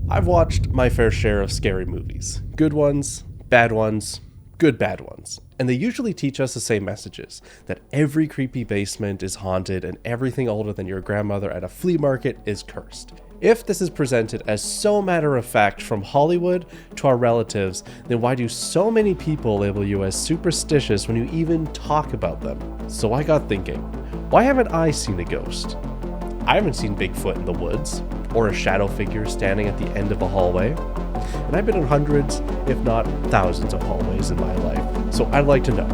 I've watched my fair share of scary movies. Good ones, bad ones, good bad ones. And they usually teach us the same messages, that every creepy basement is haunted and everything older than your grandmother at a flea market is cursed. If this is presented as so matter of fact from Hollywood to our relatives, then why do so many people label you as superstitious when you even talk about them? So I got thinking, why haven't I seen a ghost? I haven't seen Bigfoot in the woods, or a shadow figure standing at the end of a hallway. And I've been in hundreds, if not thousands of hallways in my life. So I'd like to know,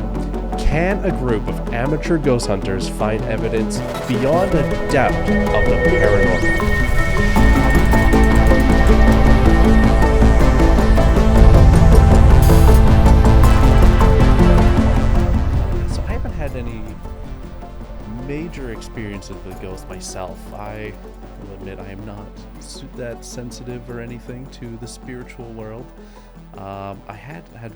can a group of amateur ghost hunters find evidence beyond a doubt of the paranormal? So I haven't had any major experiences with ghosts myself. I will admit I am not that sensitive or anything to the spiritual world. I had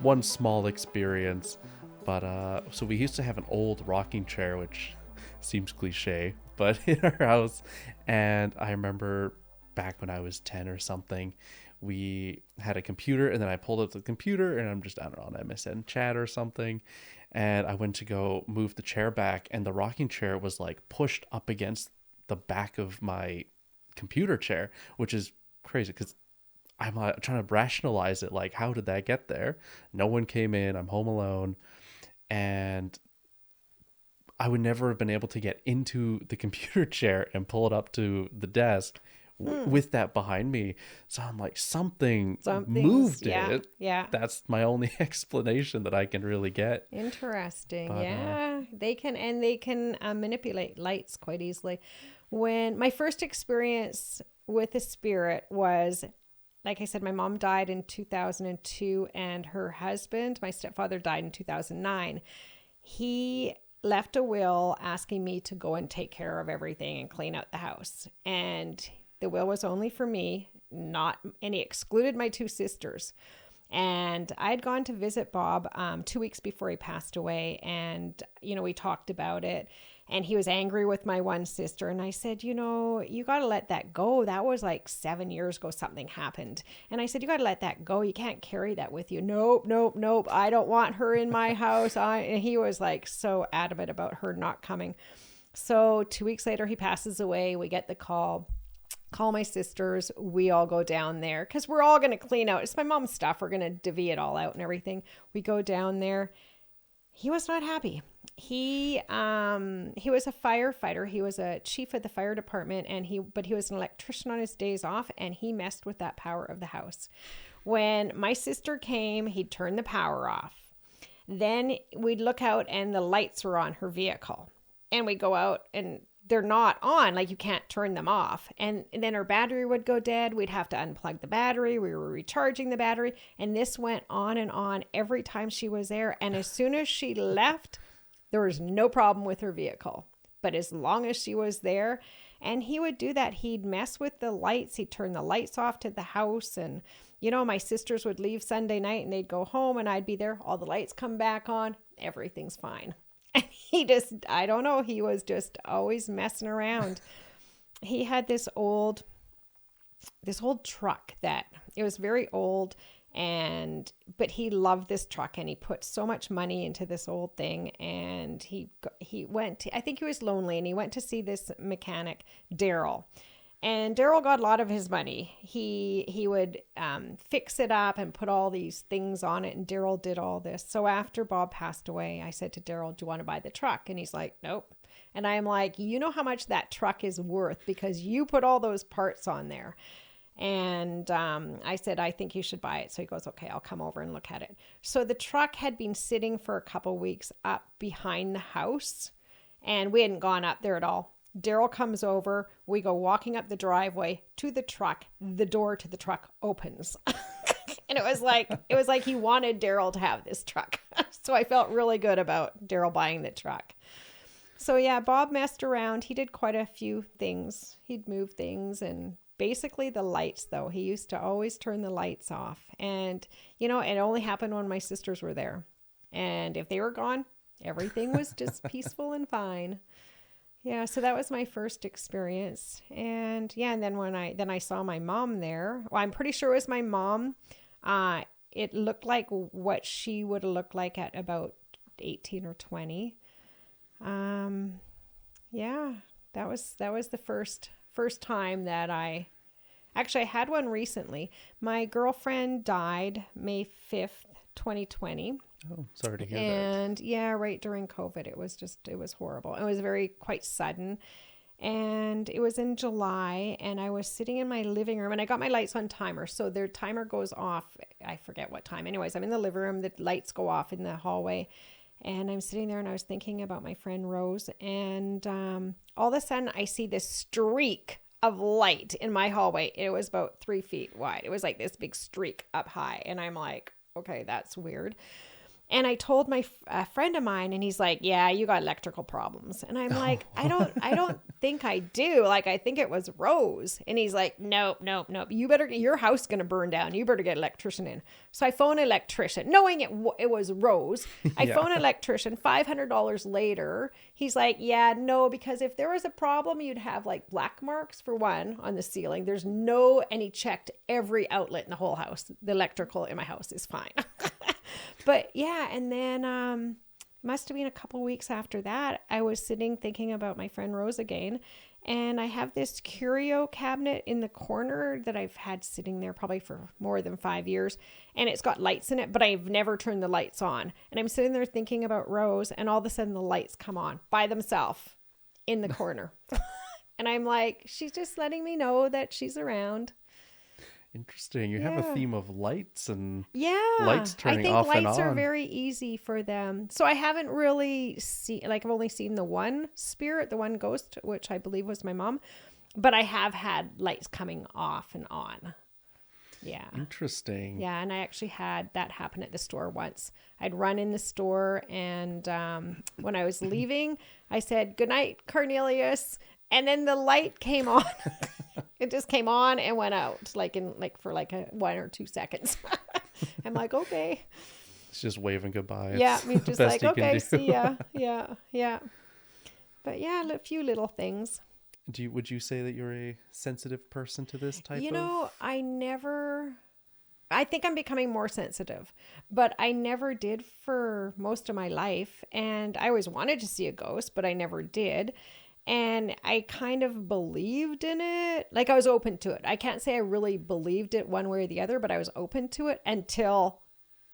one small experience, but so we used to have an old rocking chair, which seems cliche, but in our house. And I remember back when I was 10 or something, we had a computer, and then I pulled up the computer, and I'm just, I don't know, on MSN chat or something. And I went to go move the chair back, and the rocking chair was like pushed up against the back of my computer chair, which is crazy because I'm trying to rationalize it. Like, how did that get there? No one came in. I'm home alone. And I would never have been able to get into the computer chair and pull it up to the desk with that behind me. So I'm like, something moved it. Yeah. That's my only explanation that I can really get. Interesting. But, they can manipulate lights quite easily. When my first experience with a spirit was, like I said, my mom died in 2002, and her husband, my stepfather, died in 2009. He left a will asking me to go and take care of everything and clean out the house. And the will was only for me, and he excluded my two sisters. And I'd gone to visit Bob 2 weeks before he passed away. And, we talked about it. And he was angry with my one sister. And I said, you got to let that go. That was like 7 years ago, something happened. And I said, you got to let that go. You can't carry that with you. Nope. I don't want her in my house. And he was like so adamant about her not coming. So 2 weeks later, he passes away. We get the call my sisters. We all go down there because we're all going to clean out. It's my mom's stuff. We're going to divvy it all out and everything. We go down there. He was not happy. He was a firefighter. He was a chief of the fire department, but he was an electrician on his days off, and he messed with that power of the house. When my sister came, he'd turn the power off. Then we'd look out, and the lights were on her vehicle, and we go out, and they're not on, like you can't turn them off. And then her battery would go dead. We'd have to unplug the battery. We were recharging the battery. And this went on and on every time she was there. And as soon as she left, there was no problem with her vehicle. But as long as she was there, and he would do that, he'd mess with the lights. He'd turn the lights off to the house. And, my sisters would leave Sunday night and they'd go home and I'd be there. All the lights come back on. Everything's fine. And I don't know, he was just always messing around. He had this old truck that, it was very old, but he loved this truck, and he put so much money into this old thing. And he went, I think he was lonely, and he went to see this mechanic, Daryl. And Daryl got a lot of his money. He would fix it up and put all these things on it. And Daryl did all this. So after Bob passed away, I said to Daryl, do you want to buy the truck? And he's like, nope. And I'm like, you know how much that truck is worth because you put all those parts on there. And I said, I think you should buy it. So he goes, okay, I'll come over and look at it. So the truck had been sitting for a couple weeks up behind the house, and we hadn't gone up there at all. Daryl comes over. We go walking up the driveway to the truck. The door to the truck opens. And it was like he wanted Daryl to have this truck. So I felt really good about Daryl buying the truck. So yeah, Bob messed around. He did quite a few things. He'd move things, and basically the lights, though. He used to always turn the lights off. And, it only happened when my sisters were there. And if they were gone, everything was just peaceful and fine. Yeah, so that was my first experience. And yeah, and then when I saw my mom there, well, I'm pretty sure it was my mom. It looked like what she would have looked like at about 18 or 20. Yeah, that was the first time that I had one recently. My girlfriend died May 5th, 2020. Oh, sorry to hear that. And yeah, right during COVID, it was horrible. It was quite sudden. And it was in July, and I was sitting in my living room, and I got my lights on timer. So their timer goes off. I forget what time. Anyways, I'm in the living room. The lights go off in the hallway, and I'm sitting there, and I was thinking about my friend Rose. And all of a sudden, I see this streak of light in my hallway. It was about 3 feet wide. It was like this big streak up high. And I'm like, okay, that's weird. And I told my friend of mine, and he's like, yeah, you got electrical problems. And I'm like, I don't think I do. Like, I think it was Rose. And he's like, nope. Your house is going to burn down. You better get an electrician in. So I phone an electrician, knowing it was Rose. I phone an electrician. $500 later, he's like, yeah, no, because if there was a problem, you'd have like black marks for one on the ceiling. And he checked every outlet in the whole house. The electrical in my house is fine. But yeah, and then must have been a couple weeks after that, I was sitting thinking about my friend Rose again, and I have this curio cabinet in the corner that I've had sitting there probably for more than 5 years, and it's got lights in it, but I've never turned the lights on. And I'm sitting there thinking about Rose, and all of a sudden the lights come on by themselves in the corner. And I'm like, she's just letting me know that she's around. Interesting. You have a theme of lights and lights turning off and on. I think lights are very easy for them. So I haven't really seen, like, I've only seen the one spirit, the one ghost, which I believe was my mom. But I have had lights coming off and on. Yeah. Interesting. Yeah, and I actually had that happen at the store once. I'd run in the store, and when I was leaving, I said, "Good night, Cornelius." And then the light came on. It just came on and went out for 1 or 2 seconds. I'm like, okay. It's just waving goodbye. Yeah, me just like, okay, see ya. Yeah. But yeah, a few little things. Would you say that you're a sensitive person to this type of? I think I'm becoming more sensitive, but I never did for most of my life. And I always wanted to see a ghost, but I never did. And I kind of believed in it. Like, I was open to it. I can't say I really believed it one way or the other, but I was open to it until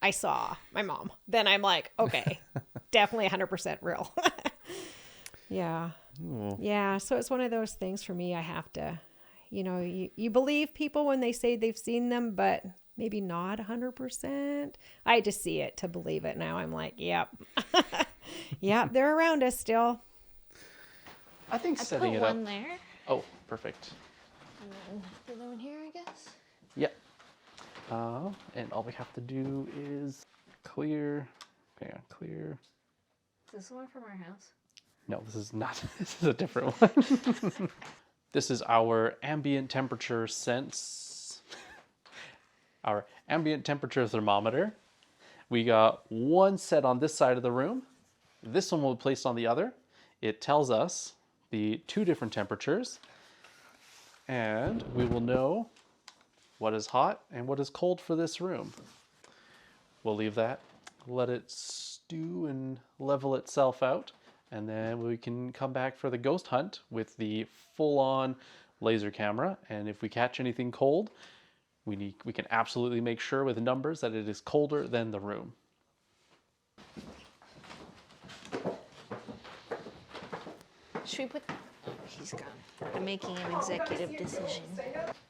I saw my mom. Then I'm like, okay, definitely 100% real. Yeah. Ooh. Yeah. So it's one of those things for me. I have to, you believe people when they say they've seen them, but maybe not 100%. I had to see it to believe it. Now I'm like, yep. Yep, they're around us still. I think setting it up. One there. Oh, perfect. And then the other one here, I guess. Yep. And all we have to do is clear. Hang on, clear. Is this the one from our house? No, this is not. This is a different one. This is our ambient temperature sense. Our ambient temperature thermometer. We got one set on this side of the room. This one will be placed on the other. It tells us the 2 different temperatures, and we will know what is hot and what is cold for this room. We'll leave that, let it stew and level itself out, and then we can come back for the ghost hunt with the full-on laser camera. And if we catch anything cold, we can absolutely make sure with numbers that it is colder than the room. Should we put... Oh, he's gone. I'm making an executive decision.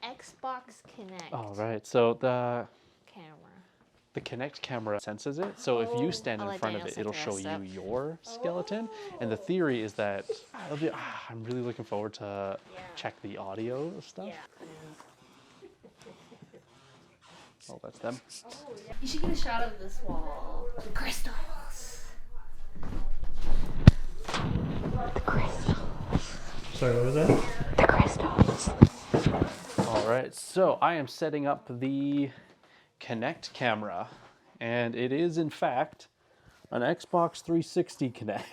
Xbox Connect. All right, so the camera. The Kinect camera senses it. So if you stand in front of it, it'll show you your skeleton. And the theory is that I'm really looking forward to check the audio stuff. Yeah. Oh, that's them. You should get a shot of this wall. The crystals. The crystals. Sorry, what was that? The crystals. All right, so I am setting up the Kinect camera, and it is in fact An Xbox 360 Kinect.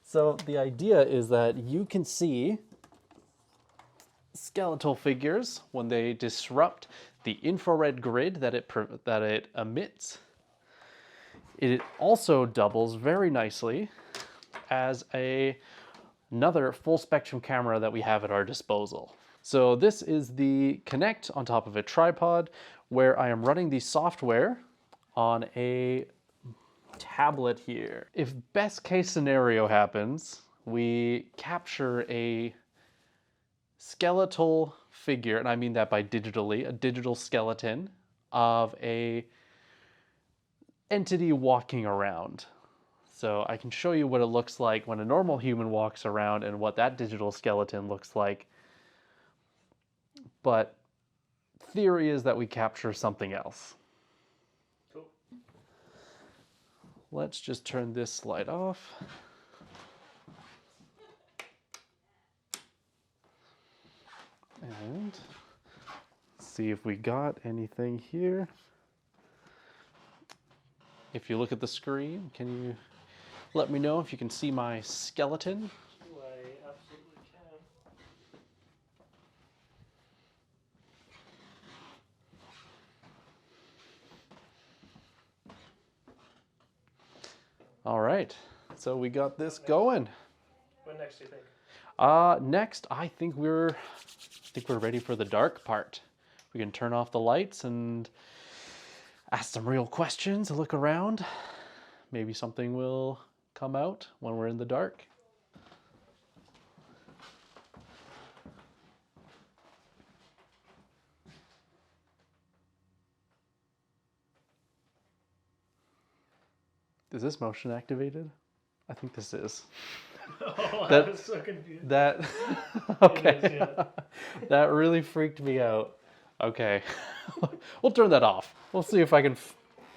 So the idea is that you can see skeletal figures when they disrupt the infrared grid that it emits. It also doubles very nicely as another full spectrum camera that we have at our disposal. So this is the Kinect on top of a tripod where I am running the software on a tablet here. If best case scenario happens, we capture a skeletal figure, and I mean that by digitally, a digital skeleton of a entity walking around. So I can show you what it looks like when a normal human walks around and what that digital skeleton looks like. But theory is that we capture something else. Cool. Let's just turn this light off. And see if we got anything here. If you look at the screen, can you let me know if you can see my skeleton? I absolutely can. All right, so we got this going. What next do you think? Next, I think we're ready for the dark part. We can turn off the lights and ask some real questions, look around. Maybe something will come out when we're in the dark. Is this motion activated? I think this is. Oh, That- I was so confused. That okay. It is, yeah. That really freaked me out. Okay. We'll turn that off. We'll see if I can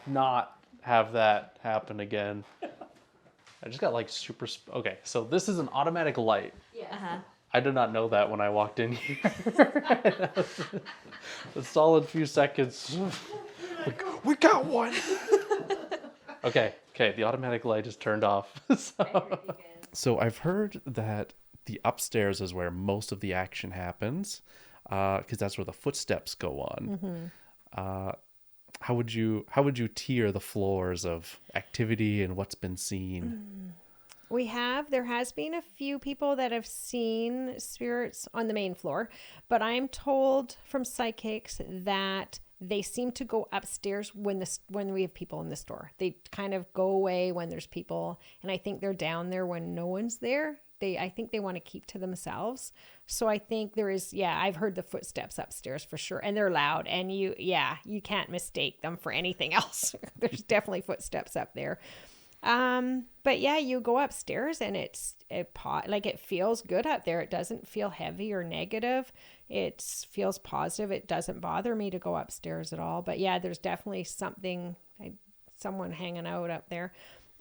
not have that happen again. I just got like okay, so this is an automatic light. Uh-huh. I did not know that when I walked in here. A solid few seconds. We got one. Okay, the automatic light is turned off. So I've heard that the upstairs is where most of the action happens, because that's where the footsteps go on. How would you tier the floors of activity and what's been seen? There has been a few people that have seen spirits on the main floor, but I'm told from psychics that they seem to go upstairs when we have people in the store. They kind of go away when there's people, and I think they're down there when no one's there. I think they want to keep to themselves. So I think there is, I've heard the footsteps upstairs for sure, and they're loud, and you can't mistake them for anything else. There's definitely footsteps up there. But yeah, you go upstairs and it feels good up there. It doesn't feel heavy or negative. It feels positive. It doesn't bother me to go upstairs at all. But yeah, there's definitely someone hanging out up there.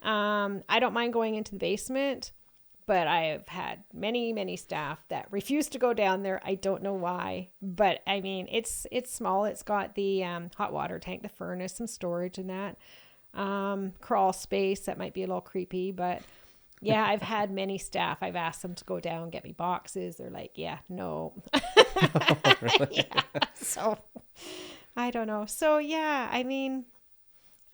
I don't mind going into the basement, but I've had many, many staff that refuse to go down there. I don't know why, but I mean, it's small. It's got the hot water tank, the furnace, some storage and that. Crawl space that might be a little creepy, but yeah, I've had many staff. I've asked them to go down and get me boxes. They're like, yeah, no. Really? Yeah. So I don't know. So yeah, I mean,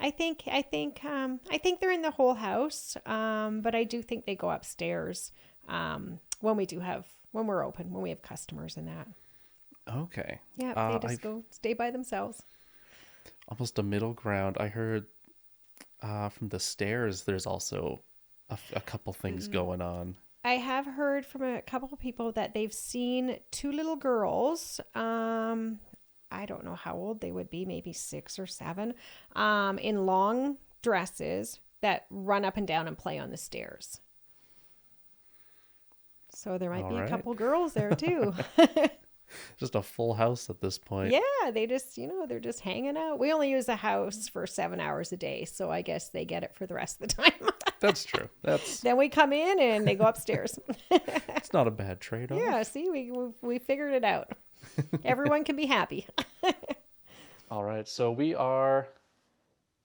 I think they're in the whole house. But I do think they go upstairs, when we're open, when we have customers and that. Okay. Yeah. They just go stay by themselves. Almost a middle ground. I heard from the stairs there's also a couple things going on. I have heard from a couple of people that they've seen two little girls. I don't know how old they would be, maybe 6 or 7, in long dresses that run up and down and play on the stairs. So there might be a couple girls there too. Just a full house at this point. Yeah, they just, they're just hanging out. We only use a house for 7 hours a day, so I guess they get it for the rest of the time. That's true. Then we come in and they go upstairs. It's not a bad trade-off. Yeah, see, we figured it out. Everyone can be happy. All right, so we are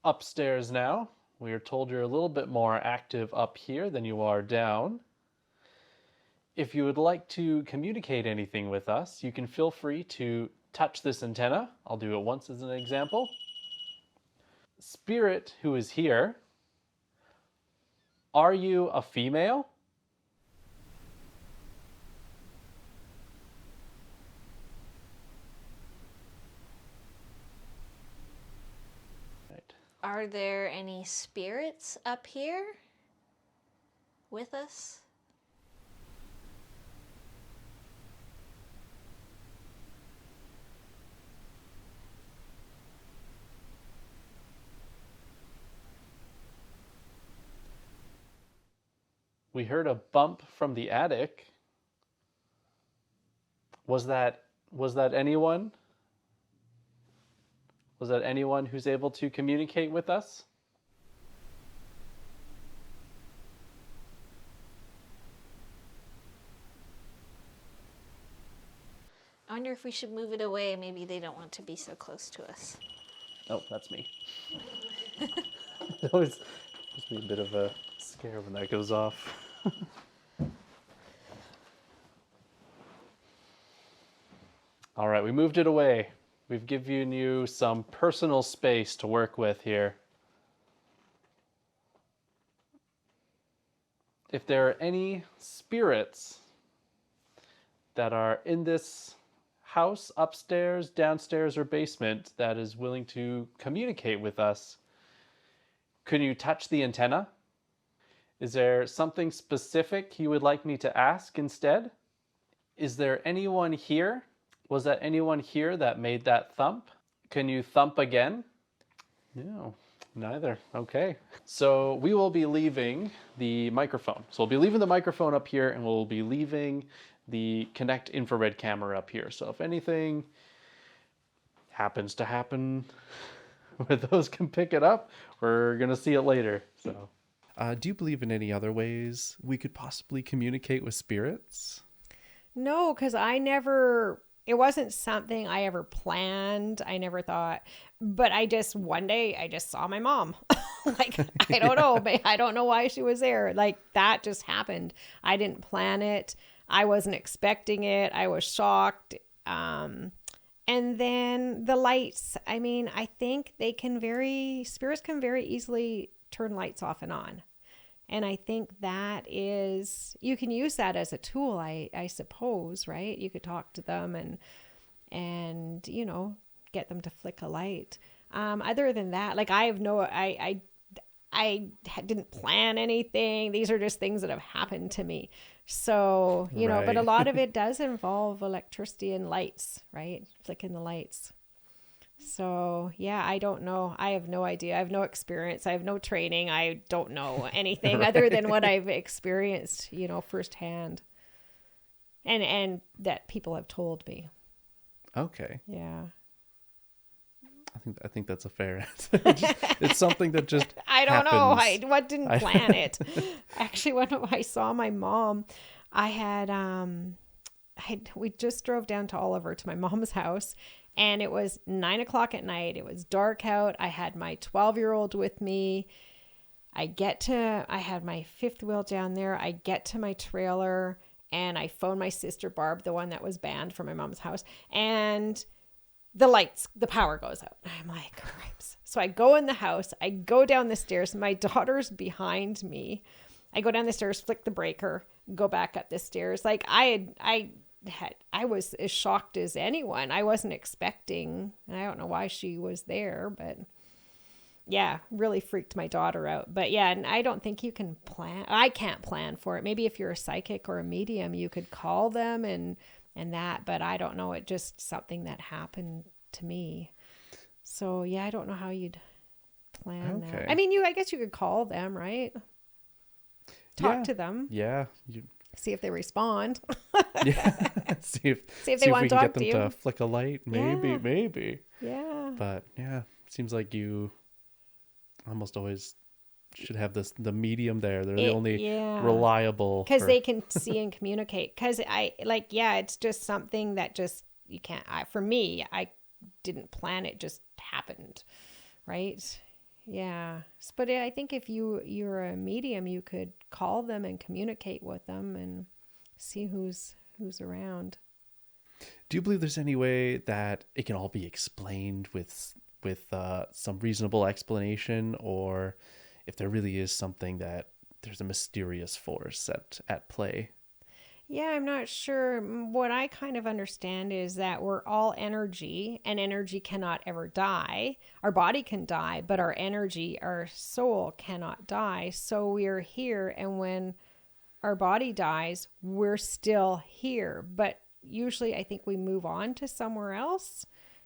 upstairs now. We are told you're a little bit more active up here than you are down. If you would like to communicate anything with us, you can feel free to touch this antenna. I'll do it once as an example. Spirit who is here, are you a female? Right. Are there any spirits up here with us? We heard a bump from the attic. Was that anyone? Was that anyone who's able to communicate with us? I wonder if we should move it away. Maybe they don't want to be so close to us. Oh, that's me. It always gives me a bit of a scare when that goes off. All right, we moved it away. We've given you some personal space to work with here. If there are any spirits that are in this house, upstairs, downstairs, or basement that is willing to communicate with us, can you touch the antenna? Is there something specific you would like me to ask instead? Is there anyone here? Was that anyone here that made that thump? Can you thump again? No, neither. Okay. So we will be leaving the microphone. So we'll be leaving the microphone up here, and we'll be leaving the Connect infrared camera up here. So if anything happens to happen where those can pick it up, we're going to see it later. So, do you believe in any other ways we could possibly communicate with spirits? No, because it wasn't something I ever planned. I never thought, but one day I just saw my mom. Like, I don't know, but I don't know why she was there. Like, that just happened. I didn't plan it. I wasn't expecting it. I was shocked. And then the lights, I mean, I think spirits can very easily turn lights off and on. And I think you can use that as a tool, I suppose, right? You could talk to them and, get them to flick a light. Other than that, like, I didn't plan anything. These are just things that have happened to me. So, Right. but a lot of it does involve electricity and lights, right? Flicking the lights. So, yeah, I don't know. I have no idea. I have no experience. I have no training. I don't know anything other than what I've experienced, firsthand. And that people have told me. Okay. Yeah. I think that's a fair answer. It's something that just I don't know. I happens. didn't plan it. Actually, when I saw my mom, we just drove down to Oliver to my mom's house, and it was 9:00 at night. It was dark out. I had my 12-year-old with me. I had my fifth wheel down there. I get to my trailer, and I phoned my sister Barb, the one that was banned from my mom's house, and the power goes out. I'm like, cripes. So I go in the house, I go down the stairs. My daughter's behind me. I go down the stairs, flick the breaker, go back up the stairs. Like, I was as shocked as anyone. I wasn't expecting, I don't know why she was there, but yeah, really freaked my daughter out. But yeah, and I don't think you can plan. I can't plan for it. Maybe if you're a psychic or a medium, you could call them and that, but I don't know. It just something that happened to me. So yeah, I don't know how you'd plan Okay. that. I mean, I guess you could call them, right? Talk to them. Yeah. See if they respond. Yeah. see if they we want to can talk get them to you. to flick a light. Maybe, Yeah. maybe. Yeah. But yeah, it seems like you almost always should have the medium there. They're the only reliable. Because they can see and communicate. Because it's just something that just, you can't, for me, I didn't plan it, just happened, right? Yeah. But I think if you're a medium, you could call them and communicate with them and see who's around. Do you believe there's any way that it can all be explained with some reasonable explanation, or if there really is something that there's a mysterious force at play? Yeah, I'm not sure. What I kind of understand is that we're all energy, and energy cannot ever die. Our body can die, but our energy, our soul cannot die. So we're here, and when our body dies, we're still here. But usually I think we move on to somewhere else.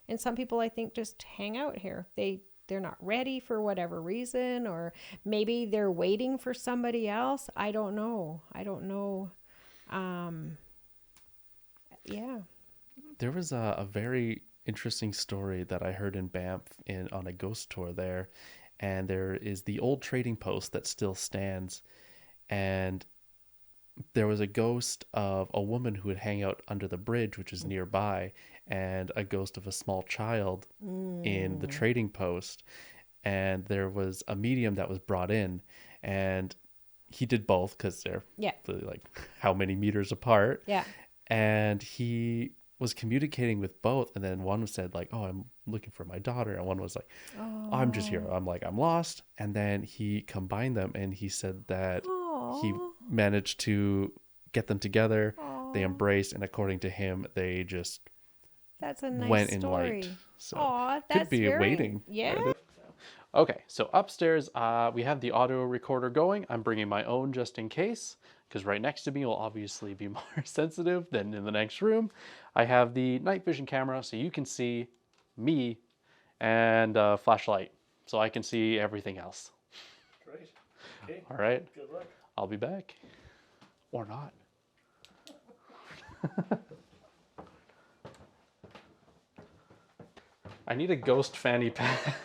And some people, I think, just hang out here. They're not ready for whatever reason, or maybe they're waiting for somebody else. I don't know. Yeah. There was a very interesting story that I heard in Banff on a ghost tour there, and there is the old trading post that still stands, and there was a ghost of a woman who would hang out under the bridge, which is nearby, and a ghost of a small child in the trading post. And there was a medium that was brought in, and he did both because they're really like how many meters apart. Yeah. And he was communicating with both. And then one said like, oh, I'm looking for my daughter. And one was like, oh, I'm just here. I'm lost. And then he combined them, and he said that he managed to get them together. Aww. They embraced, and according to him, they just that's a nice went story. in light. So that's could be waiting. Yeah. Okay, so upstairs we have the audio recorder going. I'm bringing my own just in case, because right next to me will obviously be more sensitive than in the next room. I have the night vision camera, so you can see me, and a flashlight, so I can see everything else. Great. Okay. All right. Good luck. I'll be back. Or not. I need a ghost fanny pack.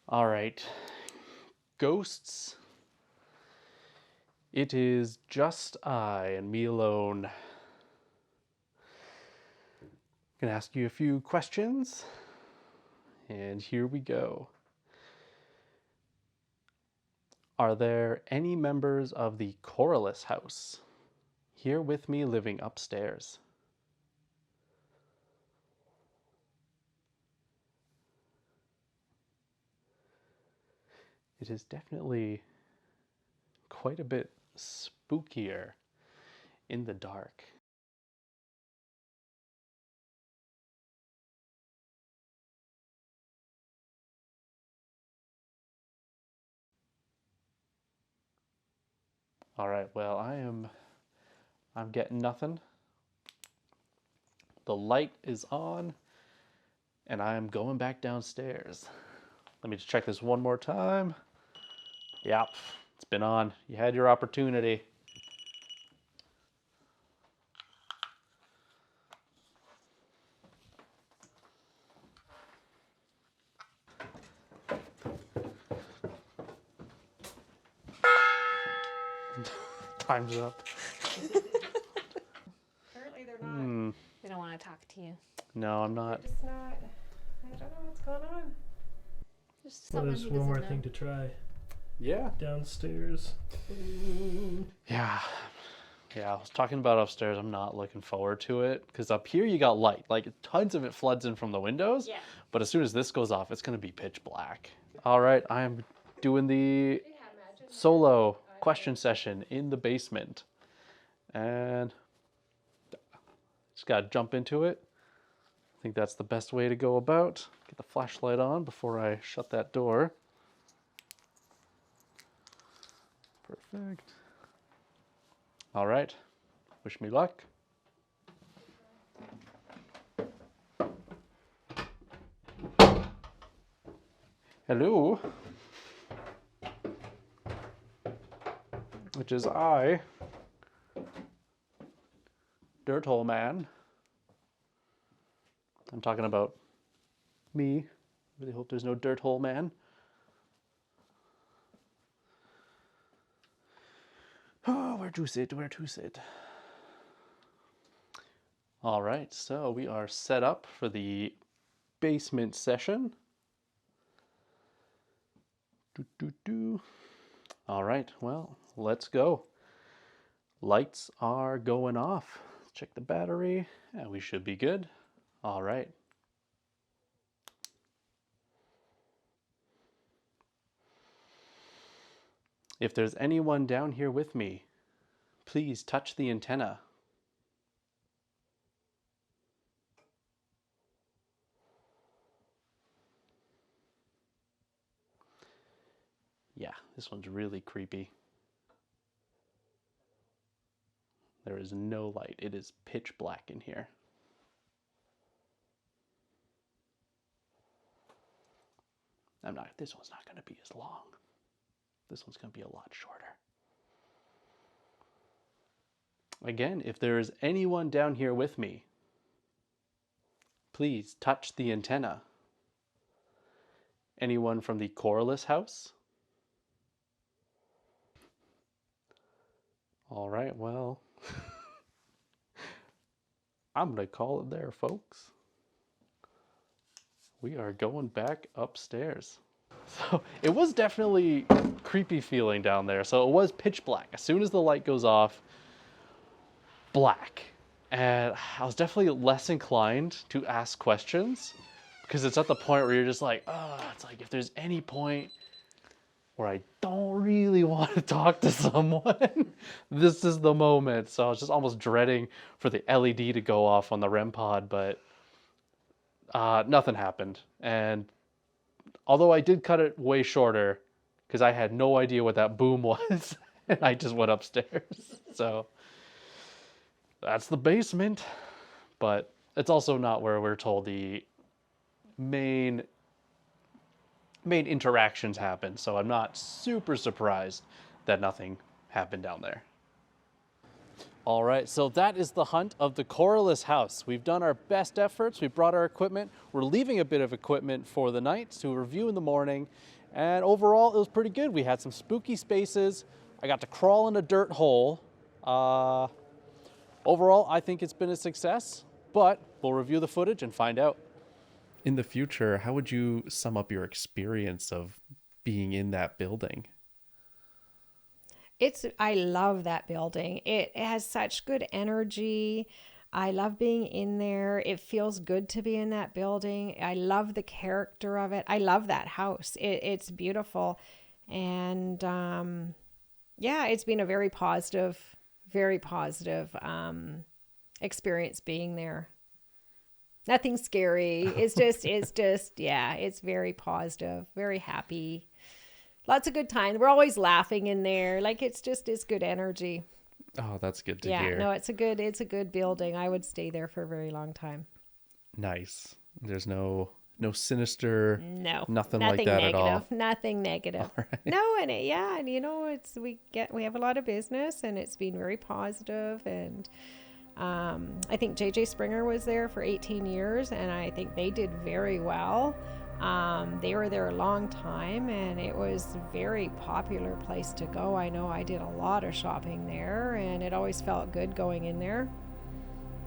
All right. Ghosts. It is just I and me alone. I'm going to ask you a few questions. And here we go. Are there any members of the Corliss house here with me living upstairs? It is definitely quite a bit spookier in the dark. All right, well, I'm getting nothing. The light is on, and I am going back downstairs. Let me just check this one more time. Yep, it's been on. You had your opportunity. Time's up. Apparently they're not. They don't want to talk to you. No, I'm not. They're just not. I don't know what's going on. Just Well, someone there's who one more doesn't thing know. to try. Yeah. Downstairs. Yeah. Yeah, I was talking about upstairs. I'm not looking forward to it because up here you got light. Like tons of it floods in from the windows. Yeah. But as soon as this goes off, it's going to be pitch black. All right, I'm doing the solo question session in the basement. And just got to jump into it. I think that's the best way to go about. Get the flashlight on before I shut that door. Perfect. All right. Wish me luck. Hello. Which is I, Dirt Hole Man. I'm talking about me. Really hope there's no Dirt Hole Man. Oh, where to sit? Where to sit? All right, so we are set up for the basement session. All right, well, let's go. Lights are going off. Let's check the battery, and we should be good. All right. If there's anyone down here with me, please touch the antenna. Yeah, this one's really creepy. There is no light. It is pitch black in here. This one's not going to be as long. This one's going to be a lot shorter. Again, if there is anyone down here with me, please touch the antenna. Anyone from the Corliss house? All right, well, I'm going to call it there, folks. We are going back upstairs. So it was definitely creepy feeling down there. So it was pitch black. As soon as the light goes off, black. And I was definitely less inclined to ask questions because it's at the point where you're just like, it's like if there's any point where I don't really want to talk to someone, this is the moment. So I was just almost dreading for the LED to go off on the REM pod, but nothing happened. And although I did cut it way shorter because I had no idea what that boom was, and I just went upstairs. So that's the basement, but it's also not where we're told the main interactions happen. So I'm not super surprised that nothing happened down there. All right, so that is the hunt of the Corliss house. We've done our best efforts. We brought our equipment. We're leaving a bit of equipment for the night to review in the morning. And overall, it was pretty good. We had some spooky spaces. I got to crawl in a dirt hole. Overall, I think it's been a success, but we'll review the footage and find out. In the future, how would you sum up your experience of being in that building? I love that building. It has such good energy. I love being in there. It feels good to be in that building. I love the character of it. I love that house. It's beautiful. And it's been a very positive experience being there. Nothing scary. It's very positive, very happy. Lots of good times. We're always laughing in there. Like it's good energy. Oh, that's good to hear. Yeah, no, it's a good building. I would stay there for a very long time. Nice. There's no sinister, nothing like that negative, at all. Nothing negative. All right. No, and we have a lot of business and it's been very positive, and I think JJ Springer was there for 18 years and I think they did very well. They were there a long time and it was a very popular place to go. I know I did a lot of shopping there and it always felt good going in there.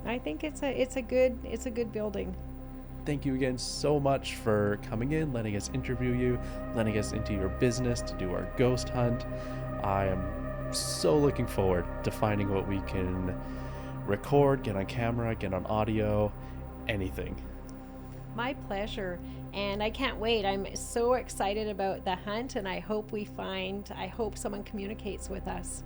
I think it's a good building. Thank you again so much for coming in, letting us interview you, letting us into your business to do our ghost hunt. I am so looking forward to finding what we can record, get on camera, get on audio, anything. My pleasure. And I can't wait. I'm so excited about the hunt and I hope someone communicates with us.